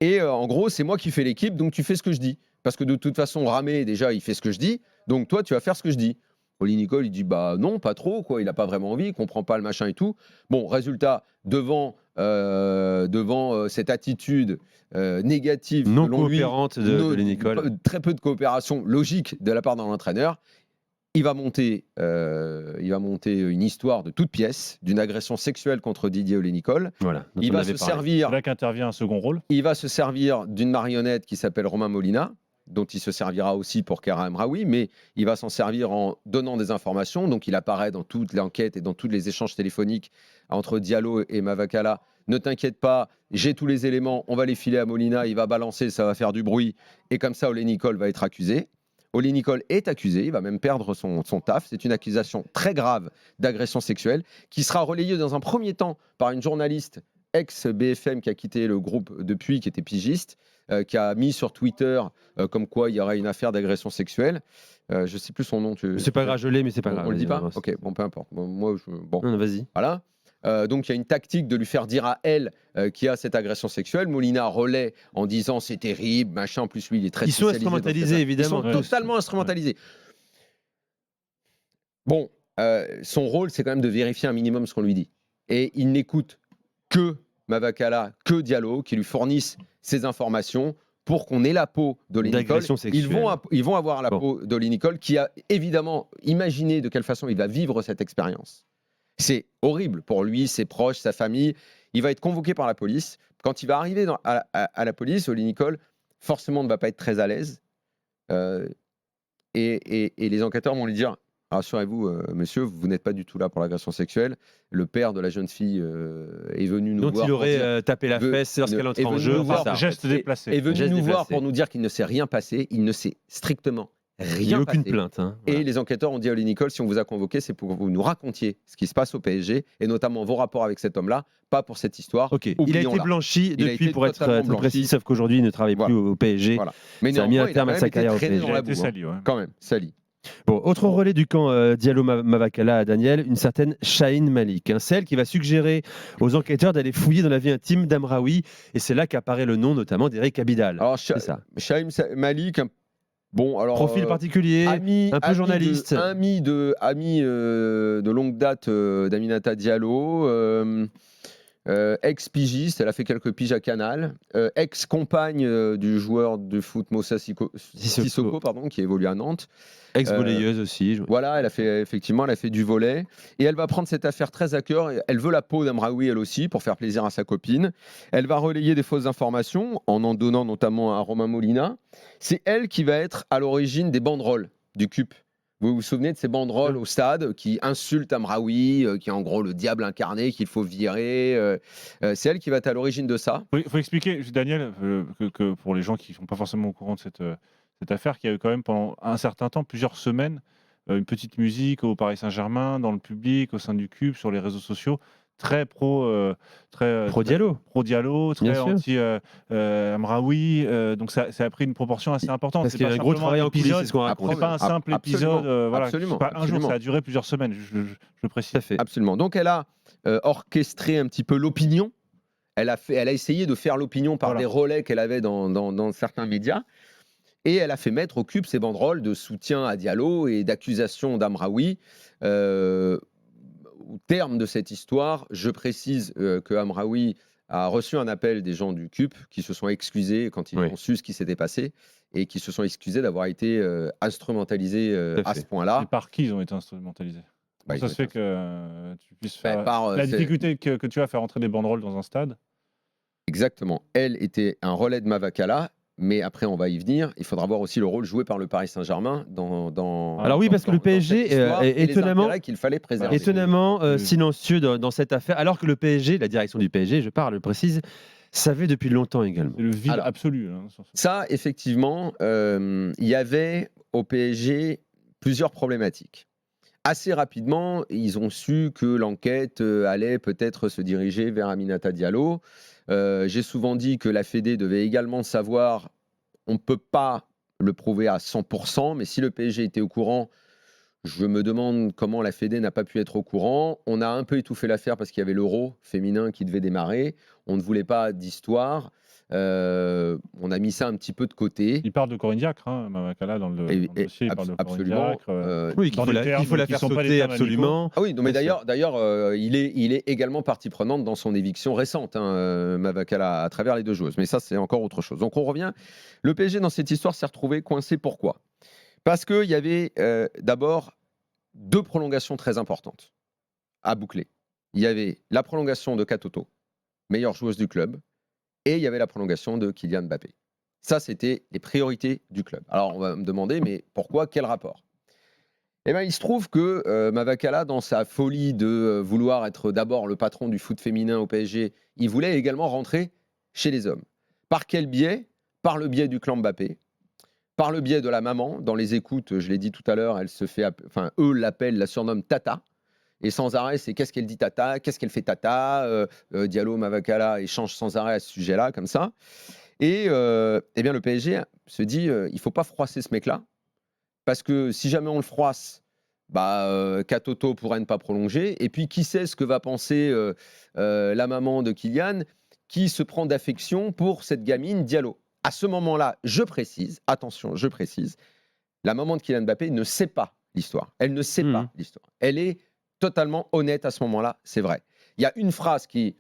Et en gros, c'est moi qui fais l'équipe, donc tu fais ce que je dis. Parce que de toute façon, Ramé, déjà, il fait ce que je dis, donc toi, tu vas faire ce que je dis. Oli Nicole, il dit bah non, pas trop, quoi. Il n'a pas vraiment envie, il comprend pas le machin et tout. Bon, résultat, devant cette attitude négative, Non selon lui, coopérante de Oli Nicole. très peu de coopération logique de la part d'un entraîneur. Il va monter une histoire de toute pièce, d'une agression sexuelle contre Didier Oli Nicole. Voilà, dont Il on va avait se parlé. servir. C'est là qu'intervient un second rôle. Il va se servir d'une marionnette qui s'appelle Romain Molina, dont il se servira aussi pour Kara Amraoui, mais il va s'en servir en donnant des informations. Donc il apparaît dans toute l'enquête et dans tous les échanges téléphoniques entre Diallo et Mavakala. Ne t'inquiète pas, j'ai tous les éléments, on va les filer à Molina, il va balancer, ça va faire du bruit. Et comme ça, Oli Nicole va être accusé. Oli Nicole est accusé, il va même perdre son taf. C'est une accusation très grave d'agression sexuelle qui sera relayée dans un premier temps par une journaliste ex-BFM qui a quitté le groupe depuis, qui était pigiste, qui a mis sur Twitter comme quoi il y aurait une affaire d'agression sexuelle. Je ne sais plus son nom. C'est pas grave, je l'ai, mais c'est pas grave. On le dit pas. Avance. Ok, bon, peu importe. Bon, moi, bon. Non, vas-y. Voilà. Donc il y a une tactique de lui faire dire à elle qu'il y a cette agression sexuelle. Molina relaie en disant c'est terrible, machin. En plus, lui, il est très Ils sont spécialisé dans instrumentalisés, évidemment. Ils sont totalement instrumentalisés. Bon, son rôle, c'est quand même de vérifier un minimum ce qu'on lui dit. Et il n'écoute que Mavakala, que Diallo, qui lui fournissent ces informations pour qu'on ait la peau d'Oli Nicole. D'agression sexuelle. Ils vont avoir la peau d'Oli Nicole, qui a évidemment imaginé de quelle façon il va vivre cette expérience. C'est horrible pour lui, ses proches, sa famille. Il va être convoqué par la police. Quand il va arriver à la police, Oli Nicole, forcément, ne va pas être très à l'aise. Et les enquêteurs vont lui dire rassurez-vous, monsieur, vous n'êtes pas du tout là pour l'agression sexuelle. Le père de la jeune fille est venu nous voir. Dont il aurait tapé la fesse lorsqu'elle entrait en jeu. Geste déplacé. Est venu nous voir pour nous dire qu'il ne s'est rien passé. Il ne s'est strictement Il n'y a rien aucune passé. plainte. Hein, voilà. Et les enquêteurs ont dit à Oli Nicole, si on vous a convoqué, c'est pour que vous nous racontiez ce qui se passe au PSG, et notamment vos rapports avec cet homme-là, pas pour cette histoire. Ok, il a été blanchi depuis, pour être blanchi. précis, sauf qu'aujourd'hui, il ne travaille plus au PSG. Voilà. Mais ça a mis un terme à sa carrière au PSG. Il a été sali, ouais. Quand même, sali. Bon, autre relais du camp Diallo-Mavakala à Daniel, une certaine Shaheen Malik, celle qui va suggérer aux enquêteurs d'aller fouiller dans la vie intime d'Amraoui, et c'est là qu'apparaît le nom notamment d'Eric Abidal. Alors, Shaheen Malik, bon, alors, profil particulier, un peu journaliste. Ami de longue date d'Aminata Diallo, ex-pigiste, elle a fait quelques piges à Canal, ex-compagne du joueur de foot Moussa Sissoko, qui évolue à Nantes. Ex-volleyeuse aussi. Voilà, elle a fait du volley. Et elle va prendre cette affaire très à cœur. Elle veut la peau d'Amraoui, elle aussi, pour faire plaisir à sa copine. Elle va relayer des fausses informations, en donnant notamment à Romain Molina. C'est elle qui va être à l'origine des banderoles du CUP. Vous vous souvenez de ces banderoles au stade qui insultent Amraoui, qui est en gros le diable incarné qu'il faut virer. C'est elle qui va être à l'origine de ça. Il faut expliquer, Daniel, que pour les gens qui ne sont pas forcément au courant de cette affaire, qu'il y a eu quand même pendant un certain temps, plusieurs semaines, une petite musique au Paris Saint-Germain, dans le public, au sein du CUP, sur les réseaux sociaux, très pro-Diallo, très anti-Amraoui. Donc ça a pris une proportion assez importante. Parce qu'il y a un gros travail en coulisses, c'est ce qu'on raconte. C'est pas un simple épisode. Absolument, pas un jour, ça a duré plusieurs semaines, je précise. Absolument. Donc elle a orchestré un petit peu l'opinion. Elle a essayé de faire l'opinion par des relais qu'elle avait dans certains médias. Et elle a fait mettre au CUP ces banderoles de soutien à Diallo et d'accusation d'Amraoui. Au terme de cette histoire, je précise que Amraoui a reçu un appel des gens du CUP qui se sont excusés quand ils ont su ce qui s'était passé et qui se sont excusés d'avoir été instrumentalisés à ce point-là. Et par qui ils ont été instrumentalisés? Ça se fait que tu puisses faire la difficulté que tu as à faire entrer des banderoles dans un stade. Exactement. Elle était un relais de Mavakala. Mais après, on va y venir. Il faudra voir aussi le rôle joué par le Paris Saint-Germain dans. Alors oui, parce que le PSG est étonnamment, qu'il fallait préserver. Silencieux dans cette affaire, alors que le PSG, la direction du PSG, je précise, savait depuis longtemps également. C'est le vide absolu. Ça, effectivement, il y avait au PSG plusieurs problématiques. Assez rapidement, ils ont su que l'enquête allait peut-être se diriger vers Aminata Diallo. J'ai souvent dit que la Fédé devait également savoir, on ne peut pas le prouver à 100%, mais si le PSG était au courant, je me demande comment la Fédé n'a pas pu être au courant. On a un peu étouffé l'affaire parce qu'il y avait l'Euro féminin qui devait démarrer. On ne voulait pas d'histoire. On a mis ça un petit peu de côté. Il parle de Corinne Diacre, Mavakala, dans le dossier, il parle de Corinne Absolument. Diacre. Oui, qu'il dans faut des la, termes il faut la qui faire sont pas des sauter termes absolument. Ah oui, non, mais Bien sûr. d'ailleurs, il est également partie prenante dans son éviction récente, Mavakala, à travers les deux joueuses. Mais ça, c'est encore autre chose. Donc on revient. Le PSG, dans cette histoire, s'est retrouvé coincé. Pourquoi ? Parce qu'il y avait d'abord 2 prolongations très importantes à boucler. Il y avait la prolongation de Katoto, meilleure joueuse du club, et il y avait la prolongation de Kylian Mbappé. Ça, c'était les priorités du club. Alors, on va me demander, mais pourquoi ? Quel rapport ? Eh bien, il se trouve que Mavakala, dans sa folie de vouloir être d'abord le patron du foot féminin au PSG, il voulait également rentrer chez les hommes. Par quel biais ? Par le biais du clan Mbappé, par le biais de la maman. Dans les écoutes, je l'ai dit tout à l'heure, eux l'appellent, la surnomment Tata. Et sans arrêt, c'est qu'est-ce qu'elle dit Tata, qu'est-ce qu'elle fait Tata. Diallo, Mavakala échangent sans arrêt à ce sujet-là, comme ça. Et eh bien, le PSG se dit, il ne faut pas froisser ce mec-là, parce que si jamais on le froisse, Katoto pourrait ne pas prolonger. Et puis, qui sait ce que va penser la maman de Kylian, qui se prend d'affection pour cette gamine Diallo. À ce moment-là, je précise, la maman de Kylian Mbappé ne sait pas l'histoire. Elle ne sait pas l'histoire. Elle est totalement honnête à ce moment-là, c'est vrai. Il y a une phrase qui est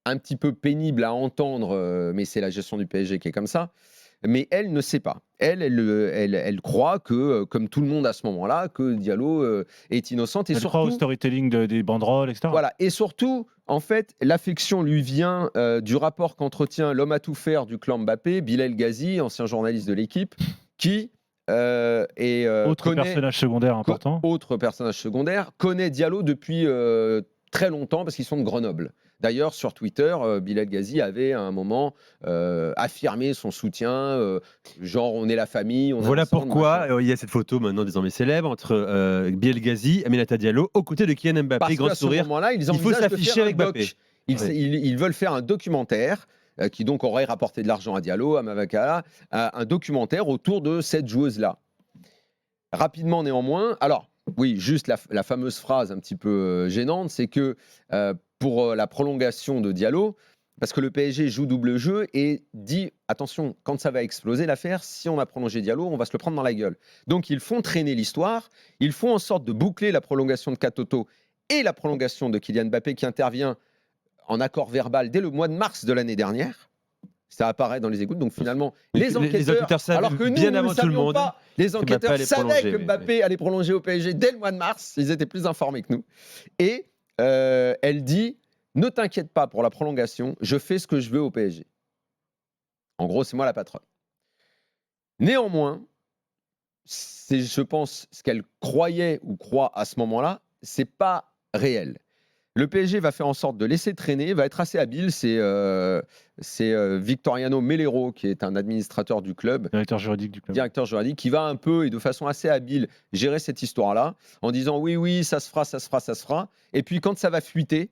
un petit peu pénible à entendre, mais c'est la gestion du PSG qui est comme ça. Mais elle ne sait pas. Elle croit que, comme tout le monde à ce moment-là, que Diallo est innocente. Et Elle surtout, croit au storytelling des banderoles, etc. voilà. Et surtout, en fait, l'affection lui vient du rapport qu'entretient l'homme à tout faire du clan Mbappé, Bilal Ghazi, ancien journaliste de l'équipe, qui Autre personnage secondaire important. Autre personnage secondaire, connaît Diallo depuis très longtemps parce qu'ils sont de Grenoble. D'ailleurs, sur Twitter, Bilal Ghazi avait à un moment affirmé son soutien, genre on est la famille. On est Voilà ensemble, pourquoi machin. il y a cette photo maintenant désormais célèbre entre Bilal Ghazi et Aminata Diallo aux côtés de Kylian Mbappé, Parce grand qu'à ce sourire. moment-là, ils Il faut envisagent de s'afficher faire avec un doc. Mbappé. Ils veulent faire un documentaire qui donc aurait rapporté de l'argent à Diallo, à Mavakala, un documentaire autour de cette joueuse-là. Rapidement néanmoins, alors oui, juste la fameuse phrase un petit peu gênante, c'est que pour la prolongation de Diallo, parce que le PSG joue double jeu et dit attention, quand ça va exploser l'affaire, si on a prolongé Diallo, on va se le prendre dans la gueule. Donc ils font traîner l'histoire, ils font en sorte de boucler la prolongation de Katoto et la prolongation de Kylian Mbappé qui intervient en accord verbal dès le mois de mars de l'année dernière. Ça apparaît dans les écoutes. Donc finalement, les enquêteurs savaient alors que nous, bien nous avant ne tout le savions monde pas, les que Mbappé enquêteurs allait savaient prolonger, que oui, Mbappé allait prolonger au PSG dès le mois de mars. Ils étaient plus informés que nous. Et elle dit, ne t'inquiète pas pour la prolongation, je fais ce que je veux au PSG. En gros, c'est moi la patronne. Néanmoins, c'est, je pense, ce qu'elle croyait ou croit à ce moment-là, c'est pas réel. Le PSG va faire en sorte de laisser traîner, va être assez habile. C'est Victoriano Melero, qui est un administrateur du club, Directeur juridique du club. directeur juridique, qui va un peu et de façon assez habile gérer cette histoire-là, en disant oui, ça se fera. Et puis quand ça va fuiter,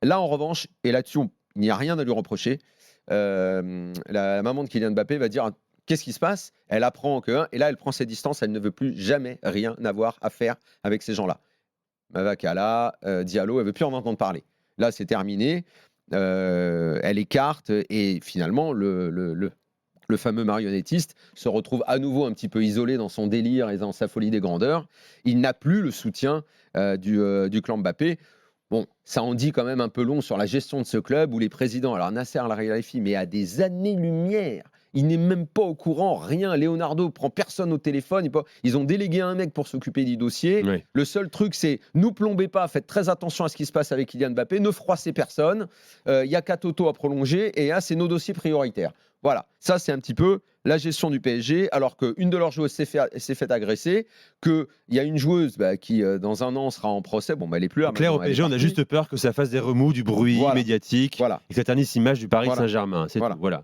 là en revanche, et là-dessus, il n'y a rien à lui reprocher, la maman de Kylian Mbappé va dire qu'est-ce qui se passe ? Elle apprend que, et là elle prend ses distances, elle ne veut plus jamais rien avoir à faire avec ces gens-là. Mavakala, Diallo, elle ne veut plus en entendre parler. Là, c'est terminé. Elle écarte et finalement, le fameux marionnettiste se retrouve à nouveau un petit peu isolé dans son délire et dans sa folie des grandeurs. Il n'a plus le soutien du clan Mbappé. Bon, ça en dit quand même un peu long sur la gestion de ce club où les présidents, alors Nasser Al-Khelaifi, mais à des années-lumière, il n'est même pas au courant, rien. Leonardo prend personne au téléphone. Ils ont délégué un mec pour s'occuper du dossier. Oui. Le seul truc, c'est nous plombez pas, faites très attention à ce qui se passe avec Kylian Mbappé, ne froissez personne. Il y a Katoto à prolonger et c'est nos dossiers prioritaires. Voilà, ça c'est un petit peu la gestion du PSG, alors qu'une de leurs joueuses s'est fait agresser, qu'il y a une joueuse qui, dans un an, sera en procès. Bon, elle n'est plus là. Claire, au maintenant, elle est PSG, on a partie. juste peur que ça fasse des remous, du bruit Voilà. médiatique Voilà. et que ça ternisse l'image du Paris Voilà. Saint-Germain. C'est Voilà. tout. Voilà.